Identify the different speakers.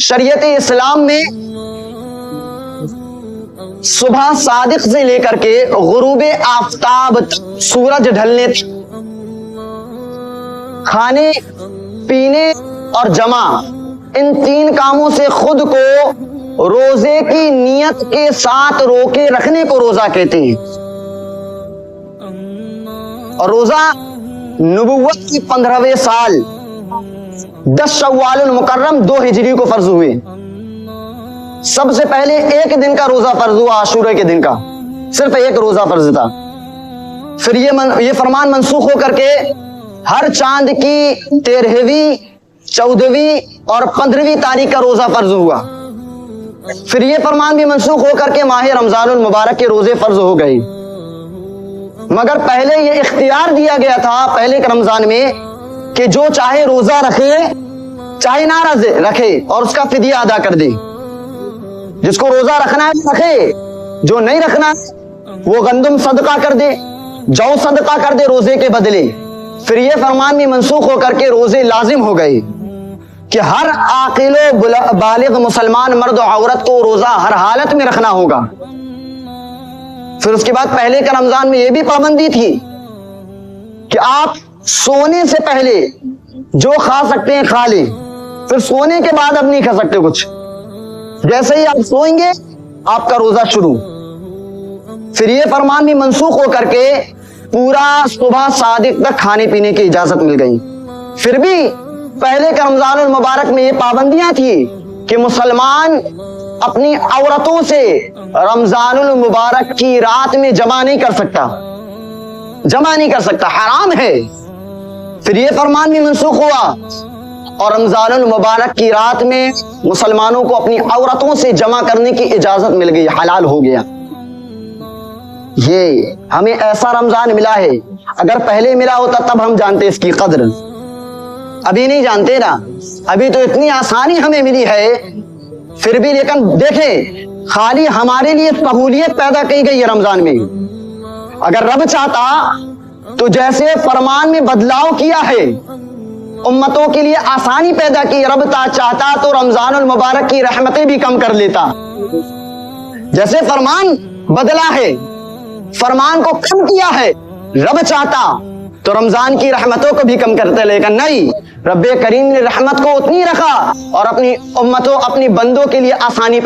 Speaker 1: شریعت اسلام میں صبح صادق سے لے کر کے غروب آفتاب سورج ڈھلنے تک کھانے پینے اور جمع ان تین کاموں سے خود کو روزے کی نیت کے ساتھ روکے رکھنے کو روزہ کہتے ہیں. اور روزہ نبوت کی 15ویں سال 10 شوال المکرم 2 ہجری کو فرض ہوئے. سب سے پہلے ایک دن کا روزہ فرض ہوا، عاشورہ کے دن کا، صرف ایک روزہ فرض تھا. پھر یہ فرمان منسوخ ہو کر کے ہر چاند کی 13ویں 14ویں اور 15ویں تاریخ کا روزہ فرض ہوا. پھر یہ فرمان بھی منسوخ ہو کر کے ماہ رمضان المبارک کے روزے فرض ہو گئے. مگر پہلے یہ اختیار دیا گیا تھا پہلے کے رمضان میں کہ جو چاہے روزہ رکھے چاہے نہ رکھے اور اس کا فدیہ ادا کر دے. جس کو روزہ رکھنا ہے رکھے، جو نہیں رکھنا وہ گندم صدقہ کر دے، جو صدقہ کر دے روزے کے بدلے. پھر یہ فرمان بھی منسوخ ہو کر کے روزے لازم ہو گئے کہ ہر عاقل و بالغ مسلمان مرد و عورت کو روزہ ہر حالت میں رکھنا ہوگا. پھر اس کے بعد پہلے کا رمضان میں یہ بھی پابندی تھی کہ آپ سونے سے پہلے جو کھا سکتے ہیں کھا لیں، پھر سونے کے بعد اب نہیں کھا سکتے کچھ. جیسے ہی آپ سوئیں گے آپ کا روزہ شروع. پھر یہ فرمان بھی منسوخ ہو کر کے پورا صبح صادق تک کھانے پینے کی اجازت مل گئی. پھر بھی پہلے کا رمضان المبارک میں یہ پابندیاں تھی کہ مسلمان اپنی عورتوں سے رمضان المبارک کی رات میں جمع نہیں کر سکتا، حرام ہے. پھر یہ فرمان بھی منسوخ ہوا اور رمضان المبارک کی رات میں مسلمانوں کو اپنی عورتوں سے جمع کرنے کی اجازت مل گئی، حلال ہو گیا. یہ ہمیں ایسا رمضان ملا ہے، اگر پہلے ملا ہوتا تب ہم جانتے اس کی قدر. ابھی نہیں جانتے نا، ابھی تو اتنی آسانی ہمیں ملی ہے. پھر بھی لیکن دیکھیں خالی ہمارے لیے سہولیت پیدا کی گئی ہے رمضان میں. اگر رب چاہتا تو جیسے فرمان میں بدلاؤ کیا ہے، امتوں کے لیے آسانی پیدا کی، رب چاہتا تو رمضان المبارک کی رحمتیں بھی کم کر لیتا. جیسے فرمان بدلا ہے، فرمان کو کم کیا ہے، رب چاہتا تو رمضان کی رحمتوں کو بھی کم کرتے، لیکن نہیں، رب کریم نے رحمت کو اتنی رکھا اور اپنی امتوں اپنی بندوں کے لیے آسانی